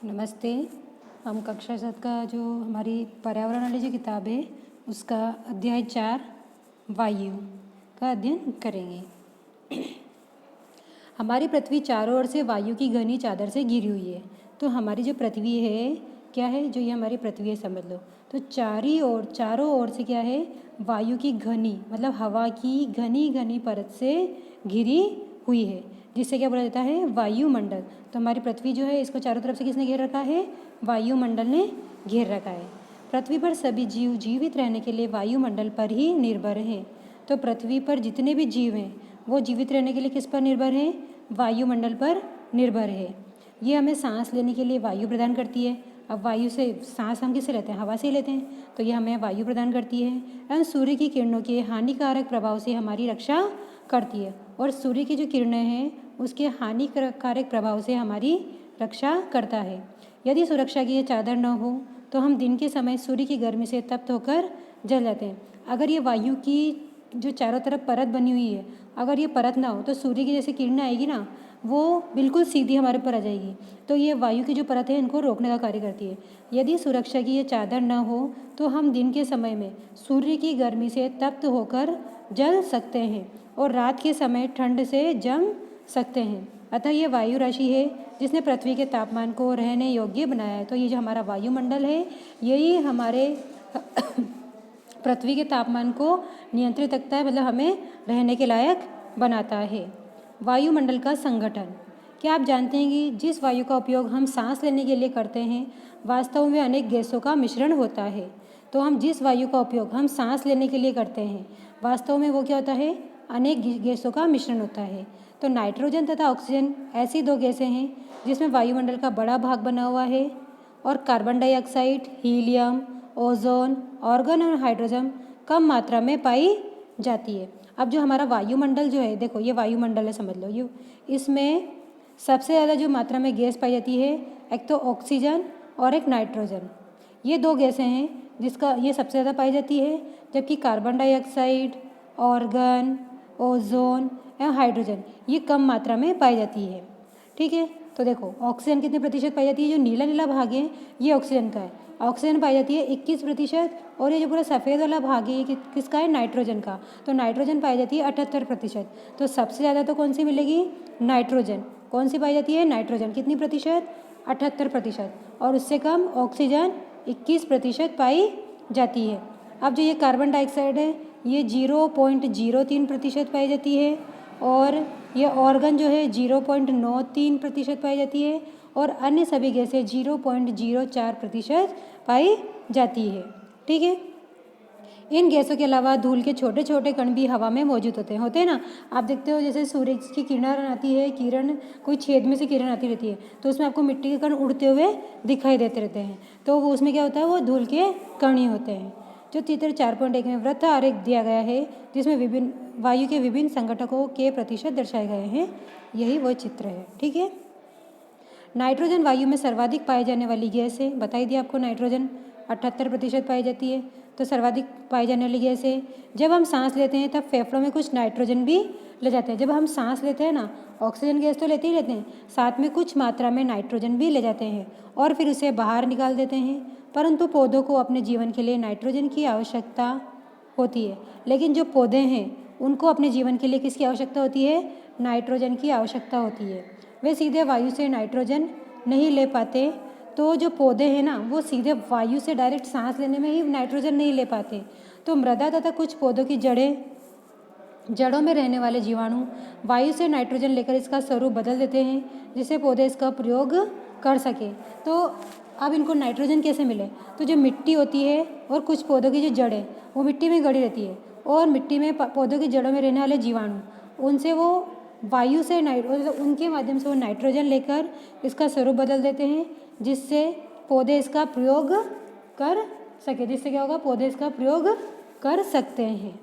नमस्ते। हम कक्षा 7 का जो हमारी पर्यावरण वाली जो किताब है उसका अध्याय 4 वायु का अध्ययन करेंगे। हमारी पृथ्वी चारों ओर से वायु की घनी चादर से घिरी हुई है। तो हमारी जो पृथ्वी है क्या है, जो ये हमारी पृथ्वी है समझ लो। तो चारों ओर से क्या है, वायु की घनी मतलब हवा की घनी घनी परत से घिरी हुई है, जिससे क्या बोला जाता है, वायुमंडल। तो हमारी पृथ्वी जो है इसको चारों तरफ से किसने घेर रखा है, वायुमंडल ने घेर रखा है। पृथ्वी पर सभी जीव जीवित रहने के लिए वायुमंडल पर ही निर्भर हैं। तो पृथ्वी पर जितने भी जीव हैं वो जीवित रहने के लिए किस पर निर्भर हैं, वायुमंडल पर निर्भर है। ये हमें सांस लेने के लिए वायु प्रदान करती है। अब वायु से सांस हम किससे लेते हैं, हवा से ही लेते हैं, तो ये हमें वायु प्रदान करती है। एवं सूर्य की किरणों के हानिकारक प्रभाव से हमारी रक्षा करती है। और सूर्य की जो किरणें हैं उसके हानिकारक प्रभाव से हमारी रक्षा करता है। यदि सुरक्षा की ये चादर न हो तो हम दिन के समय सूर्य की गर्मी से तप्त होकर जल जाते हैं। अगर ये वायु की जो चारों तरफ परत बनी हुई है, अगर ये परत ना हो तो सूर्य की जैसे किरणें आएगी ना, वो बिल्कुल सीधी हमारे ऊपर आ जाएगी। तो ये वायु की जो परत है इनको रोकने का कार्य करती है। यदि सुरक्षा की ये चादर न हो तो हम दिन के समय में सूर्य की गर्मी से तप्त होकर जल सकते हैं और रात के समय ठंड से जम सकते हैं। अतः ये वायु राशि है जिसने पृथ्वी के तापमान को रहने योग्य बनाया है। तो ये जो हमारा वायुमंडल है यही हमारे पृथ्वी के तापमान को नियंत्रित रखता है, मतलब हमें रहने के लायक बनाता है। वायुमंडल का संगठन। क्या आप जानते हैं कि जिस वायु का उपयोग हम सांस लेने के लिए करते हैं वास्तव में अनेक गैसों का मिश्रण होता है। तो हम जिस वायु का उपयोग हम सांस लेने के लिए करते हैं वास्तव में वो क्या होता है, अनेक गैसों का मिश्रण होता है। तो नाइट्रोजन तथा ऑक्सीजन ऐसी दो गैसें हैं जिसमें वायुमंडल का बड़ा भाग बना हुआ है। और carbon dioxide, helium, ozone, organ और हाइड्रोजन कम मात्रा में पाई जाती है। अब जो हमारा वायुमंडल जो है, देखो ये वायुमंडल है समझ लो, ये इसमें सबसे ज़्यादा जो मात्रा में गैस पाई जाती है एक तो ऑक्सीजन और एक नाइट्रोजन। ये दो गैसें हैं जिसका ये सबसे ज़्यादा पाई जाती है, जबकि कार्बन डाइऑक्साइड, ऑर्गन, ओजोन एवं हाइड्रोजन ये कम मात्रा में पाई जाती है। ठीक है, तो देखो ऑक्सीजन कितने प्रतिशत पाई जाती है, जो नीला नीला भाग है ये ऑक्सीजन का है, ऑक्सीजन पाई जाती है 21%। और ये जो पूरा सफ़ेद वाला भाग है ये किसका है, नाइट्रोजन का। तो नाइट्रोजन पाई जाती है 78%। तो सबसे ज़्यादा तो कौन सी मिलेगी, नाइट्रोजन। कौन सी पाई जाती है, नाइट्रोजन। कितनी प्रतिशत, 78%। और उससे कम ऑक्सीजन 21% पाई जाती है। अब जो ये कार्बन डाइऑक्साइड है ये 0.03% पाई जाती है। और ये ऑर्गन जो है 0.93% पाई जाती है। और अन्य सभी गैसें 0.04% पाई जाती है। ठीक है, इन गैसों के अलावा धूल के छोटे छोटे कण भी हवा में मौजूद होते हैं ना। आप देखते हो जैसे सूर्य की किरण आती है, किरण कोई छेद में से किरण आती रहती है तो उसमें आपको मिट्टी के कण उड़ते हुए दिखाई देते रहते हैं। तो वो उसमें क्या होता है, वो धूल के कण ही होते हैं। जो चित्र 4.1 में वृत्त आरेख दिया गया है जिसमें विभिन्न वायु के विभिन्न संगठकों के प्रतिशत दर्शाए गए हैं, यही वो चित्र है। ठीक है, नाइट्रोजन वायु में सर्वाधिक पाई जाने वाली गैस है, बताई दी आपको। नाइट्रोजन 78% पाई जाती है, तो सर्वाधिक पाई जाने वाली गैस है। जब हम सांस लेते हैं तब फेफड़ों में कुछ नाइट्रोजन भी ले जाते हैं। जब हम सांस लेते हैं ना, ऑक्सीजन गैस तो लेते ही लेते हैं, साथ में कुछ मात्रा में नाइट्रोजन भी ले जाते हैं और फिर उसे बाहर निकाल देते हैं। परंतु पौधों को अपने जीवन के लिए नाइट्रोजन की आवश्यकता होती है। लेकिन जो पौधे हैं उनको अपने जीवन के लिए किसकी आवश्यकता होती है, नाइट्रोजन की आवश्यकता होती है। वे सीधे वायु से नाइट्रोजन नहीं ले पाते। तो जो पौधे हैं ना वो सीधे वायु से डायरेक्ट सांस लेने में ही नाइट्रोजन नहीं ले पाते। तो मृदा तथा कुछ पौधों की जड़ों में रहने वाले जीवाणु वायु से नाइट्रोजन लेकर इसका स्वरूप बदल देते हैं जिससे पौधे इसका प्रयोग कर सके। तो अब इनको नाइट्रोजन कैसे मिले, तो जो मिट्टी होती है और कुछ पौधों की जो जड़ है वो मिट्टी में गड़ी रहती है और मिट्टी में पौधों की जड़ों में रहने वाले जीवाणु उनसे वो वायु से उनके माध्यम से वो नाइट्रोजन लेकर इसका स्वरूप बदल देते हैं जिससे पौधे इसका प्रयोग कर सके। जिससे क्या होगा, पौधे इसका प्रयोग कर सकते हैं।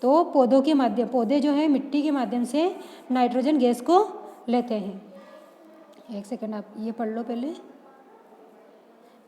तो पौधे जो है मिट्टी के माध्यम से नाइट्रोजन गैस को लेते हैं। एक सेकंड आप ये पढ़ लो पहले।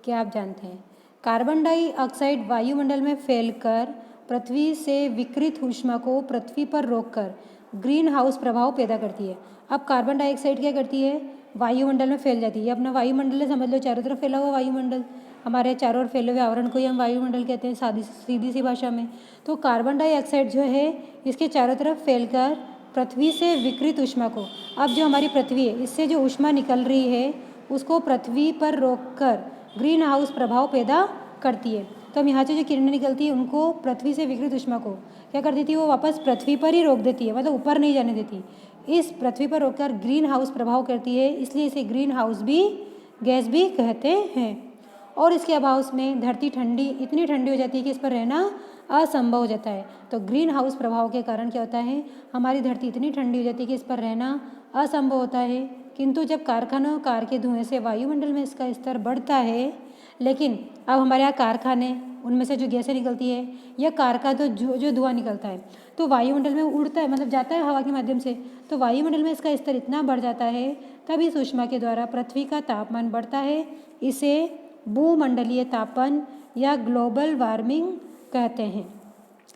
क्या आप जानते हैं कार्बन डाइऑक्साइड वायुमंडल में फैलकर पृथ्वी से विकिरित ऊष्मा को पृथ्वी पर रोककर ग्रीन हाउस प्रभाव पैदा करती है। अब कार्बन डाइऑक्साइड क्या करती है, वायुमंडल में फैल जाती है। ये अपना वायुमंडल है, समझ लो चारों तरफ फैला हुआ वायुमंडल, हमारे चारों ओर फैले हुए आवरण को ही हम वायुमंडल कहते हैं सीधी सी भाषा में। तो कार्बन डाइऑक्साइड जो है इसके चारों तरफ फैलकर पृथ्वी से विकृत ऊष्मा को, अब जो हमारी पृथ्वी है इससे जो ऊष्मा निकल रही है उसको पृथ्वी पर रोककर ग्रीन हाउस प्रभाव पैदा करती है। तो हम यहाँ से जो किरणें निकलती है उनको पृथ्वी से विकृत ऊष्मा को क्या कर देती है, वो वापस पृथ्वी पर ही रोक देती है, मतलब ऊपर नहीं जाने देती। इस पृथ्वी पर रोककर ग्रीन हाउस प्रभाव करती है, इसलिए इसे ग्रीन हाउस भी गैस भी कहते हैं। और इसके अभाव में धरती ठंडी, इतनी ठंडी हो जाती है कि इस पर रहना असंभव हो जाता है। तो ग्रीन हाउस प्रभाव के कारण क्या होता है, हमारी धरती इतनी ठंडी हो जाती है कि इस पर रहना असंभव होता है। किंतु जब कारखानों कार के धुएं से वायुमंडल में इसका स्तर बढ़ता है, लेकिन अब हमारे यहाँ कारखाने, उनमें से जो गैसें निकलती है या कार का तो जो धुआं निकलता है तो वायुमंडल में उड़ता है, मतलब जाता है हवा के माध्यम से, तो वायुमंडल में इसका स्तर इतना बढ़ जाता है, तब इस ऊष्मा के द्वारा पृथ्वी का तापमान बढ़ता है। इसे भूमंडलीय तापन या ग्लोबल वार्मिंग कहते हैं।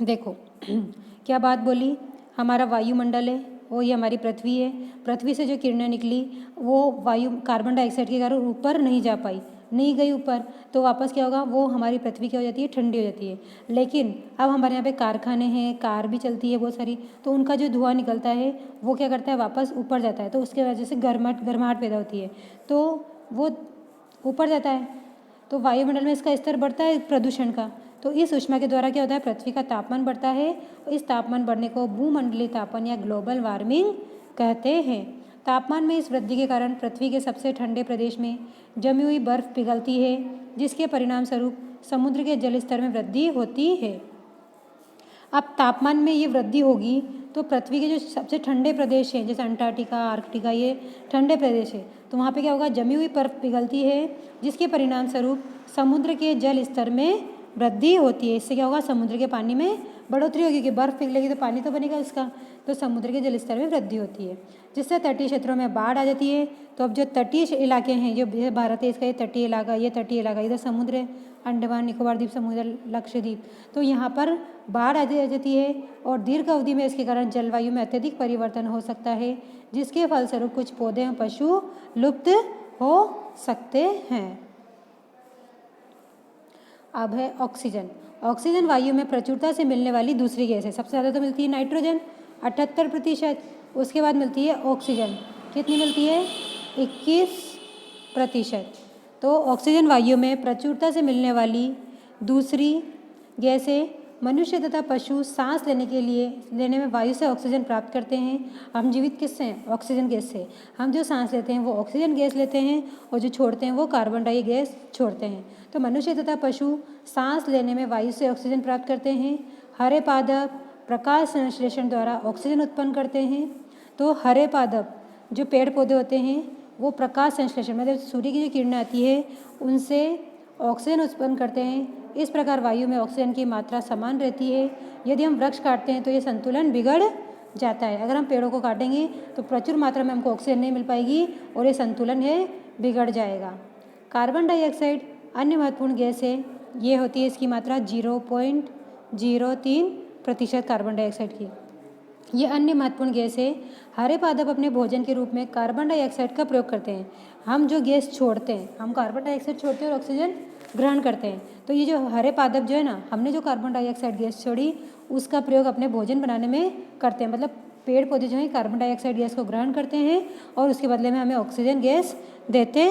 देखो क्या बात बोली, हमारा वायुमंडल है वो ये हमारी पृथ्वी है, पृथ्वी से जो किरणें निकली वो वायु कार्बन डाइऑक्साइड के कारण ऊपर नहीं जा पाई, नहीं गई ऊपर, तो वापस क्या होगा, वो हमारी पृथ्वी क्या हो जाती है, ठंडी हो जाती है। लेकिन अब हमारे यहाँ पे कारखाने हैं, कार भी चलती है बहुत सारी, तो उनका जो धुआं निकलता है वो क्या करता है, वापस ऊपर जाता है, तो उसके वजह से गर्माहट पैदा होती है, तो वो ऊपर जाता है, तो वायुमंडल में इसका स्तर बढ़ता है प्रदूषण का। तो इस ऊष्मा के द्वारा क्या होता है, पृथ्वी का तापमान बढ़ता है। इस तापमान बढ़ने को भूमंडलीय तापन या ग्लोबल वार्मिंग कहते हैं। तापमान में इस वृद्धि के कारण पृथ्वी के सबसे ठंडे प्रदेश में जमी हुई बर्फ पिघलती है, जिसके परिणाम स्वरूप समुद्र के जल स्तर में वृद्धि होती है। अब तापमान में ये वृद्धि होगी तो पृथ्वी के जो सबसे ठंडे प्रदेश हैं, जैसे अंटार्कटिका, आर्कटिका, ये ठंडे प्रदेश है, तो वहाँ पे क्या होगा, जमी हुई बर्फ पिघलती है, जिसके परिणाम स्वरूप समुद्र के जल स्तर में वृद्धि होती है। इससे क्या होगा, समुद्र के पानी में बढ़ोतरी होगी, क्योंकि बर्फ पिघलेगी तो पानी तो बनेगा इसका, तो समुद्र के जल स्तर में वृद्धि होती है, जिससे तटीय क्षेत्रों में बाढ़ आ जाती है। तो अब जो तटीय इलाके हैं, जो भारत है इसका ये तटीय इलाका, इधर समुद्र है, अंडमान निकोबार द्वीप समूह, लक्षद्वीप, तो यहाँ पर बाढ़ आ जाती है और दीर्घ अवधि में इसके कारण जलवायु में अत्यधिक परिवर्तन हो सकता है, जिसके फलस्वरूप कुछ पौधे एवं पशु लुप्त हो सकते हैं। अब है ऑक्सीजन। ऑक्सीजन वायु में प्रचुरता से मिलने वाली दूसरी गैस है। सबसे ज़्यादा तो मिलती है नाइट्रोजन 78%, उसके बाद मिलती है ऑक्सीजन, कितनी मिलती है, 21%। तो ऑक्सीजन वायु में प्रचुरता से मिलने वाली दूसरी गैस है। मनुष्य तथा पशु सांस लेने में वायु से ऑक्सीजन प्राप्त करते हैं। हम जीवित किससे हैं, ऑक्सीजन गैस से। हम जो सांस लेते हैं वो ऑक्सीजन गैस लेते हैं और जो छोड़ते हैं वो कार्बन डाई गैस छोड़ते हैं। तो मनुष्य तथा पशु सांस लेने में वायु से ऑक्सीजन प्राप्त करते हैं। हरे पादप प्रकाश संश्लेषण द्वारा ऑक्सीजन उत्पन्न करते हैं। तो हरे पादप जो पेड़ पौधे होते हैं वो प्रकाश संश्लेषण, मतलब सूर्य की जो किरणें आती है उनसे ऑक्सीजन उत्पन्न करते हैं। इस प्रकार वायु में ऑक्सीजन की मात्रा समान रहती है। यदि हम वृक्ष काटते हैं तो ये संतुलन बिगड़ जाता है। अगर हम पेड़ों को काटेंगे तो प्रचुर मात्रा में हमको ऑक्सीजन नहीं मिल पाएगी और ये संतुलन है बिगड़ जाएगा। कार्बन डाइऑक्साइड अन्य महत्वपूर्ण गैस है। ये होती है इसकी मात्रा 0.03% कार्बन डाइऑक्साइड की। ये अन्य महत्वपूर्ण गैस है। हरे पादप अपने भोजन के रूप में कार्बन डाइऑक्साइड का प्रयोग करते हैं। हम जो गैस छोड़ते हैं, हम कार्बन डाइऑक्साइड छोड़ते हैं और ऑक्सीजन ग्रहण करते हैं। तो ये जो हरे पादप जो है ना, हमने जो कार्बन डाइऑक्साइड गैस छोड़ी उसका प्रयोग अपने भोजन बनाने में करते हैं। मतलब पेड़ पौधे जो हैं कार्बन डाइऑक्साइड गैस को ग्रहण करते हैं और उसके बदले में हमें ऑक्सीजन गैस देते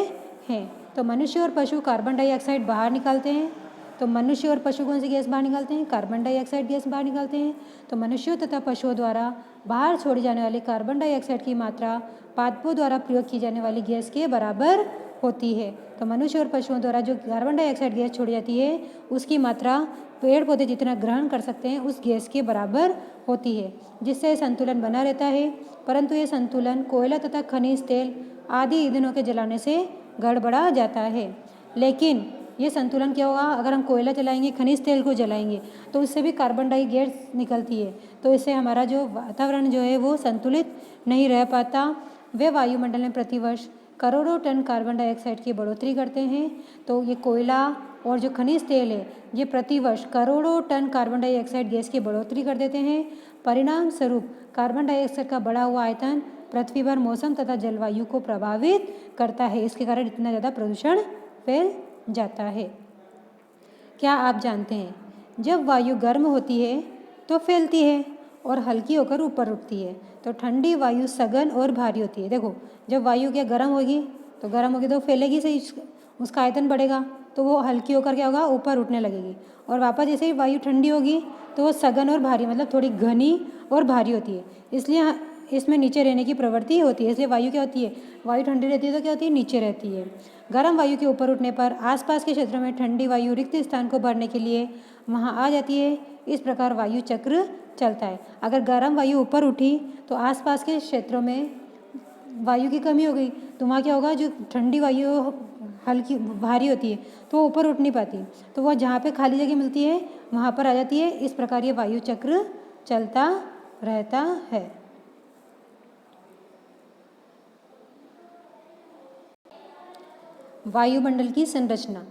हैं। तो मनुष्य और पशु कार्बन डाइऑक्साइड बाहर निकालते हैं। तो मनुष्य और पशु कौन सी गैस बाहर निकालते हैं, कार्बन डाइऑक्साइड गैस बाहर निकालते हैं। तो मनुष्यों तथा पशुओं द्वारा बाहर छोड़ी जाने वाली कार्बन डाइऑक्साइड की मात्रा पादपों द्वारा प्रयोग की जाने वाली गैस के बराबर होती है। तो मनुष्य और पशुओं द्वारा जो कार्बन डाइऑक्साइड गैस छोड़ी जाती है उसकी मात्रा पेड़ पौधे जितना ग्रहण कर सकते हैं उस गैस के बराबर होती है, जिससे संतुलन बना रहता है। परंतु ये संतुलन कोयला तथा खनिज तेल आदि ईंधनों के जलाने से गड़बड़ा जाता है। लेकिन ये संतुलन क्या होगा, अगर हम कोयला जलाएंगे, खनिज तेल को जलाएंगे तो उससे भी कार्बन डाई गैस निकलती है। तो इससे हमारा जो वातावरण जो है वो संतुलित नहीं रह पाता। वे वायुमंडल में प्रतिवर्ष करोड़ों टन कार्बन डाइऑक्साइड की बढ़ोतरी करते हैं। तो ये कोयला और जो खनिज तेल है ये प्रतिवर्ष करोड़ों टन कार्बन डाइऑक्साइड गैस की बढ़ोतरी कर देते हैं। परिणाम स्वरूप कार्बन डाइऑक्साइड का बढ़ा हुआ आयतन पृथ्वी पर मौसम तथा जलवायु को प्रभावित करता है। इसके कारण इतना ज़्यादा प्रदूषण फैल जाता है। क्या आप जानते हैं जब वायु गर्म होती है तो फैलती है और हल्की होकर ऊपर उठती है, तो ठंडी वायु सघन और भारी होती है। देखो, जब वायु क्या गर्म होगी तो फैलेगी सही, उसका आयतन बढ़ेगा तो वो हल्की होकर क्या होगा, ऊपर उठने लगेगी। और वापस जैसे ही वायु ठंडी होगी तो वो सघन और भारी मतलब थोड़ी घनी और भारी होती है, इसलिए इसमें नीचे रहने की प्रवृत्ति होती है। इसलिए वायु क्या होती है, वायु ठंडी रहती है तो क्या होती है, नीचे रहती है। गर्म वायु के ऊपर उठने पर आसपास के क्षेत्रों में ठंडी वायु रिक्त स्थान को भरने के लिए वहाँ आ जाती है। इस प्रकार वायु चक्र चलता है। अगर गर्म वायु ऊपर उठी तो आसपास के क्षेत्रों में वायु की कमी हो गई, तो वहाँ क्या होगा, जो ठंडी वायु हल्की भारी होती है तो वो ऊपर उठ नहीं पाती, तो वह जहाँ पे खाली जगह मिलती है वहाँ पर आ जाती है। इस प्रकार ये वायु चक्र चलता रहता है। वायुमंडल की संरचना।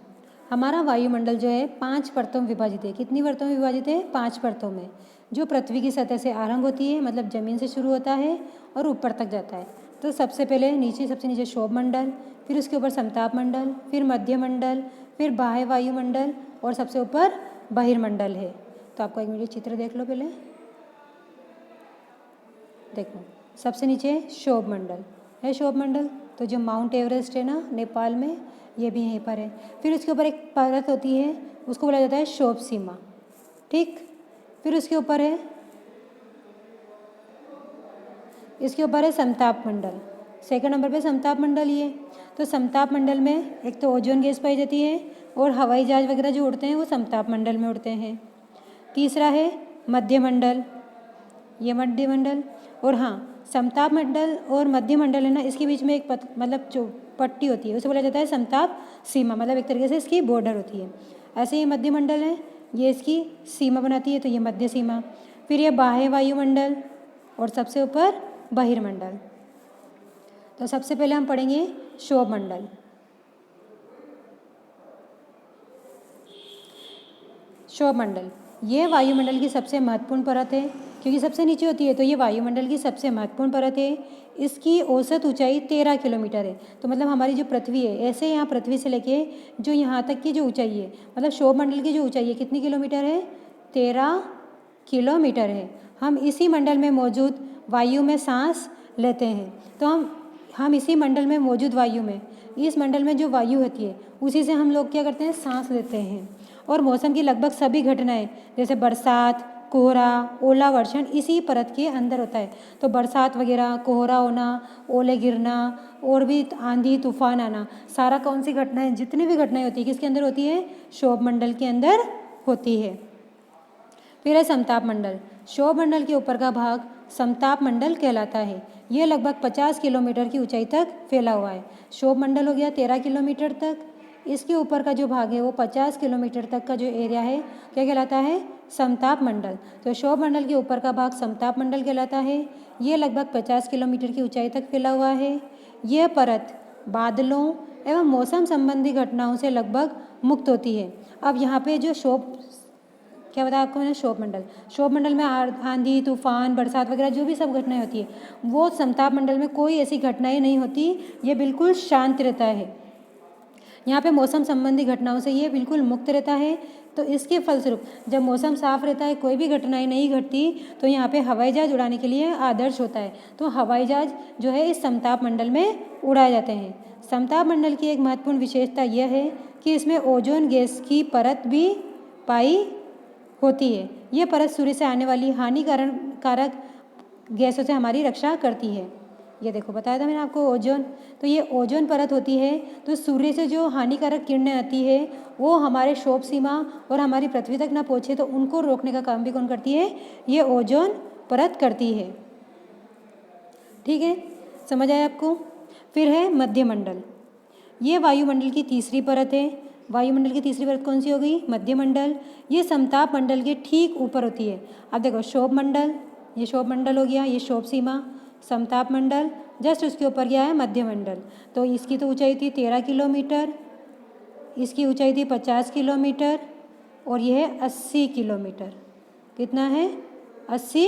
हमारा वायुमंडल जो है 5 परतों में विभाजित है। कितनी परतों में विभाजित है, 5 परतों में, जो पृथ्वी की सतह से आरंभ होती है, मतलब ज़मीन से शुरू होता है और ऊपर तक जाता है। तो सबसे पहले सबसे नीचे शोभ मंडल, फिर उसके ऊपर समताप मंडल, फिर मध्य मंडल, फिर बाह्य वायुमंडल और सबसे ऊपर बहिर्मंडल है। तो आपको एक मिनट चित्र देख लो पहले। देखो, सबसे नीचे शोभ मंडल है। शोभ मंडल तो जो माउंट एवरेस्ट है ना नेपाल में, ये भी यहीं पर है। फिर उसके ऊपर एक परत होती है, उसको बोला जाता है शोभ सीमा। ठीक, फिर उसके ऊपर है, इसके ऊपर है समताप मंडल। सेकंड नंबर पे समताप मंडल ये। तो समताप मंडल में एक तो ओजोन गैस पाई जाती है और हवाई जहाज वगैरह जो उड़ते हैं वो समताप मंडल में उड़ते हैं। तीसरा है मध्य मंडल, ये मध्य मंडल। और हाँ, समताप मंडल और मध्य मंडल है ना, इसके बीच में एक मतलब जो पट्टी होती है उसे बोला जाता है समताप सीमा, मतलब एक तरीके से इसकी बॉर्डर होती है। ऐसे ये मध्य मंडल है, ये इसकी सीमा बनाती है, तो ये मध्य सीमा। फिर ये बाह्य वायुमंडल और सबसे ऊपर बहिर्मंडल। तो सबसे पहले हम पढ़ेंगे शोभ मंडल। शोभ मंडल ये वायुमंडल की सबसे महत्वपूर्ण परत है, क्योंकि सबसे नीचे होती है, तो ये वायुमंडल की सबसे महत्वपूर्ण परत है। इसकी औसत ऊंचाई 13 किलोमीटर है। तो मतलब हमारी जो पृथ्वी है, ऐसे यहाँ पृथ्वी से लेके जो यहाँ तक की जो ऊंचाई है, मतलब शोभ मंडल की जो ऊंचाई है कितनी किलोमीटर है, 13 किलोमीटर है। हम इसी मंडल में मौजूद वायु में सांस लेते हैं। तो हम इसी मंडल में मौजूद वायु में, इस मंडल में जो वायु होती है उसी से हम लोग क्या करते हैं, सांस लेते हैं। और मौसम की लगभग सभी घटनाएं जैसे बरसात, कोहरा, ओला वर्षण इसी परत के अंदर होता है। तो बरसात वगैरह, कोहरा होना, ओले गिरना और भी आंधी तूफान आना, सारा कौन सी घटनाएं, जितनी भी घटनाएं होती है किसके अंदर होती है, शोभ मंडल के अंदर होती है। फिर है समताप मंडल। शोभ मंडल के ऊपर का भाग समताप मंडल कहलाता है। ये लगभग 50 किलोमीटर की ऊंचाई तक फैला हुआ है। शोभ मंडल हो गया 13 किलोमीटर तक, इसके ऊपर का जो भाग है वो 50 किलोमीटर तक का जो एरिया है क्या कहलाता है, समताप मंडल। तो शोभ मंडल के ऊपर का भाग समताप मंडल कहलाता है। ये लगभग 50 किलोमीटर की ऊंचाई तक फैला हुआ है। यह परत बादलों एवं मौसम संबंधी घटनाओं से लगभग मुक्त होती है। अब यहाँ पे जो क्या बताया आपको मैंने, शोभ मंडल में आंधी तूफान बरसात वगैरह जो भी सब घटनाएं होती है, वो समताप मंडल में कोई ऐसी घटनाएं नहीं होती। ये बिल्कुल शांत रहता है। यहाँ पे मौसम संबंधी घटनाओं से ये बिल्कुल मुक्त रहता है। तो इसके फलस्वरूप जब मौसम साफ रहता है, कोई भी घटनाएं नहीं घटती, तो यहाँ पे हवाई जहाज उड़ाने के लिए आदर्श होता है। तो हवाई जहाज जो है इस समताप मंडल में उड़ाए जाते हैं। समताप मंडल की एक महत्वपूर्ण विशेषता यह है कि इसमें ओजोन गैस की परत भी पाई होती है। ये परत सूर्य से आने वाली हानिकारक गैसों से हमारी रक्षा करती है। ये देखो, बताया था मैंने आपको ओजोन, तो ये ओजोन परत होती है। तो सूर्य से जो हानिकारक किरणें आती है वो हमारे शोभ सीमा और हमारी पृथ्वी तक ना पहुँचे, तो उनको रोकने का काम भी कौन करती है, ये ओजोन परत करती है। ठीक है, समझ आया आपको। फिर है मध्य मंडल। ये वायुमंडल की तीसरी परत है। वायुमंडल की तीसरी परत कौन सी हो गई, मध्य मंडल। ये समताप मंडल के ठीक ऊपर होती है। अब देखो, शोभ मंडल, ये शोभ मंडल हो गया, ये शोभ सीमा, समताप मंडल, जस्ट उसके ऊपर क्या है, मध्य मंडल। तो इसकी तो ऊंचाई थी 13 किलोमीटर। इसकी ऊंचाई थी 50 किलोमीटर और यह है 80 किलोमीटर। कितना है? 80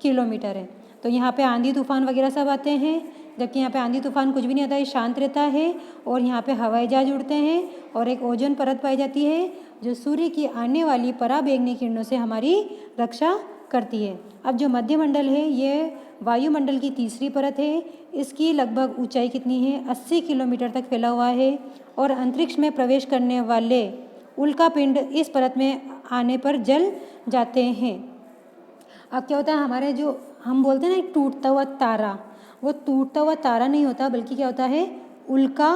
किलोमीटर है। तो यहाँ पे आंधी तूफान वगैरह सब आते हैं, जबकि यहाँ पे आंधी तूफान कुछ भी नहीं आता है, शांत रहता है। और यहाँ पे हवाई जहाज उड़ते हैं और एक ओजोन परत पाई जाती है जो सूर्य की आने वाली पराबैंगनी किरणों से हमारी रक्षा करती है। अब जो मध्यमंडल है ये वायुमंडल की तीसरी परत है। इसकी लगभग ऊंचाई कितनी है? 80 किलोमीटर तक फैला हुआ है और अंतरिक्ष में प्रवेश करने वाले उल्कापिंड इस परत में आने पर जल जाते हैं। अब क्या होता है, हमारे जो हम बोलते हैं ना एक टूटता हुआ तारा, वो टूटता हुआ तारा नहीं होता, बल्कि क्या होता है? उल्का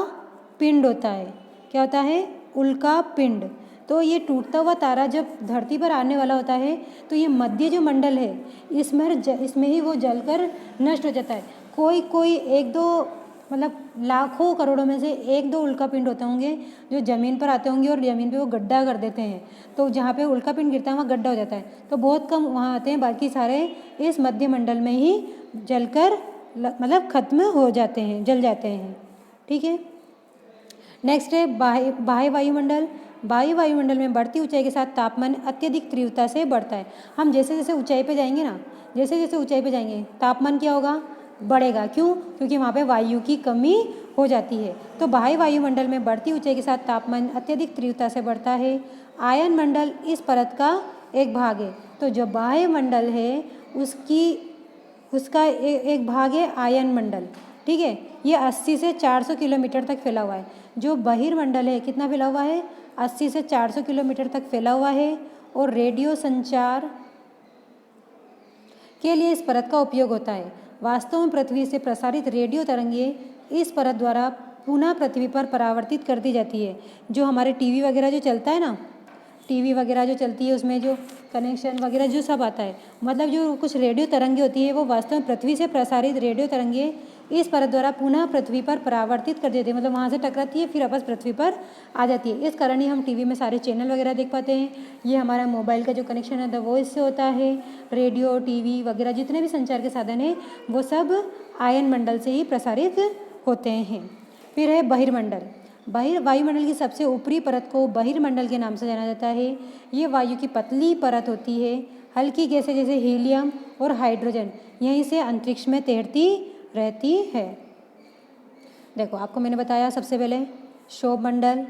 पिंड होता है। क्या होता है? उल्का पिंड। तो ये टूटता हुआ तारा जब धरती पर आने वाला होता है तो ये मध्य जो मंडल है इसमें ही वो जलकर नष्ट हो जाता है। कोई कोई एक दो मतलब लाखों करोड़ों में से एक दो उल्कापिंड होते होंगे जो ज़मीन पर आते होंगे और ज़मीन पे वो गड्ढा कर देते हैं। तो जहाँ पे उल्कापिंड गिरता है वहाँ गड्ढा हो जाता है। तो बहुत कम वहाँ आते हैं, बाकी सारे इस मध्य मंडल में ही जलकर मतलब खत्म हो जाते हैं, जल जाते हैं। ठीक है। नेक्स्ट है बाह्य वायुमंडल। बाह्य वायुमंडल में बढ़ती ऊंचाई के साथ तापमान अत्यधिक तीव्रता से बढ़ता है। हम जैसे जैसे ऊंचाई पे जाएंगे ना, जैसे जैसे ऊंचाई पे जाएंगे तापमान क्या होगा? बढ़ेगा। क्यों? क्योंकि वहाँ पे वायु की कमी हो जाती है। तो बाह्य वायुमंडल में बढ़ती ऊंचाई के साथ तापमान अत्यधिक तीव्रता से बढ़ता है। आयन मंडल इस परत का एक भाग है। तो जो बाह्य मंडल है उसका एक भाग है आयन मंडल। ठीक है। ये 80 से 400 किलोमीटर तक फैला हुआ है। जो बहिर्मंडल है कितना फैला हुआ है? 80 से 400 किलोमीटर तक फैला हुआ है। और रेडियो संचार के लिए इस परत का उपयोग होता है। वास्तव में पृथ्वी से प्रसारित रेडियो तरंगें इस परत द्वारा पुनः पृथ्वी पर परावर्तित कर दी जाती है। जो हमारे टीवी वगैरह जो चलता है ना, टीवी वगैरह जो चलती है उसमें जो कनेक्शन वगैरह जो सब आता है, मतलब जो कुछ रेडियो तरंगें होती है वो वास्तव में पृथ्वी से प्रसारित रेडियो तरंगें इस परत द्वारा पुनः पृथ्वी पर परावर्तित कर देती है। मतलब वहाँ से टकराती है फिर वापस पृथ्वी पर आ जाती है। इस कारण ही हम टीवी में सारे चैनल वगैरह देख पाते हैं। ये हमारा मोबाइल का जो कनेक्शन है वो इससे होता है। रेडियो, टीवी वगैरह जितने भी संचार के साधन हैं वो सब आयन मंडल से ही प्रसारित होते हैं। फिर है बहिर्मंडल। वायुमंडल की सबसे ऊपरी परत को बहिर्मंडल के नाम से जाना जाता है। ये वायु की पतली परत होती है। हल्की गैसें जैसे हीलियम और हाइड्रोजन यहीं से अंतरिक्ष में तैरती रहती है। देखो आपको मैंने बताया सबसे पहले क्षोभ मंडल।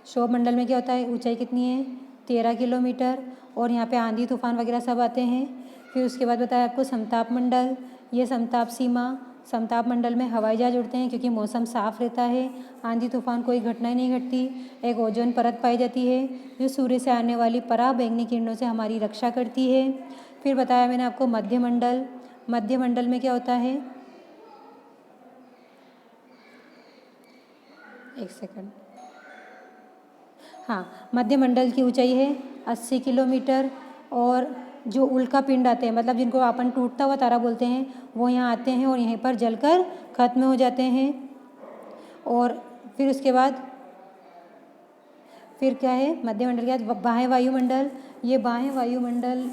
क्षोभ मंडल में क्या होता है? ऊंचाई कितनी है? 13 किलोमीटर और यहाँ पे आंधी तूफान वगैरह सब आते हैं। फिर उसके बाद बताया आपको समताप मंडल। ये समताप सीमा, समताप मंडल में हवाई जहाज उड़ते हैं क्योंकि मौसम साफ रहता है, आंधी तूफान कोई घटनाएं नहीं घटती। एक ओजोन परत पाई जाती है जो सूर्य से आने वाली पराबैंगनी किरणों से हमारी रक्षा करती है। फिर बताया मैंने आपको मध्यमंडल। मध्यमंडल में क्या होता है? एक सेकंड। हाँ, मध्यमंडल की ऊंचाई है 80 किलोमीटर और जो उल्का पिंड आते हैं मतलब जिनको अपन टूटता हुआ तारा बोलते हैं वो यहाँ आते हैं और यहीं पर जलकर खत्म हो जाते हैं। और फिर उसके बाद फिर क्या है? मध्यमंडल के बाद बाह्य वायुमंडल। ये बाह्य वायुमंडल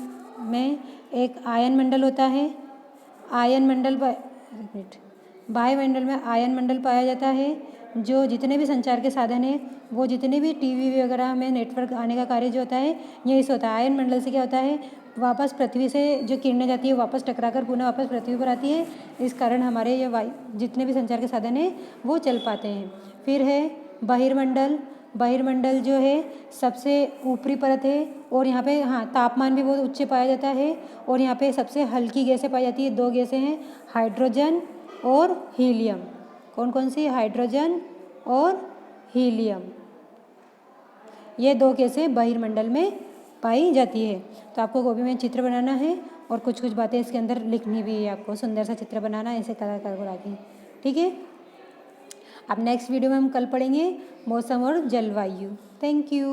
में एक आयन मंडल होता है। आयन मंडल बाह्य मंडल में आयन मंडल पाया जाता है। जो जितने भी संचार के साधन हैं वो जितने भी टीवी वगैरह में नेटवर्क आने का कार्य जो होता है यही से होता है। आयन मंडल से क्या होता है? वापस पृथ्वी से जो किरणें जाती है वापस टकराकर पुनः वापस पृथ्वी पर आती है। इस कारण हमारे ये जितने भी संचार के साधन हैं वो चल पाते हैं। फिर है बहिर्मंडल। बहिर्मंडल जो है सबसे ऊपरी परत है और यहाँ पे हाँ तापमान भी बहुत उच्च पाया जाता है। और यहाँ पे सबसे हल्की गैसें पाई जाती है। 2 गैसें हैं, हाइड्रोजन और हीलियम। कौन कौन सी? हाइड्रोजन और हीलियम। ये 2 गैसें बहिर्मंडल में पाई जाती है। तो आपको गोभी में चित्र बनाना है और कुछ कुछ बातें इसके अंदर लिखनी भी है। आपको सुंदर सा चित्र बनाना है ऐसे कलर कर के। ठीक है। अब नेक्स्ट वीडियो में हम कल पढ़ेंगे मौसम और जलवायु। Thank you.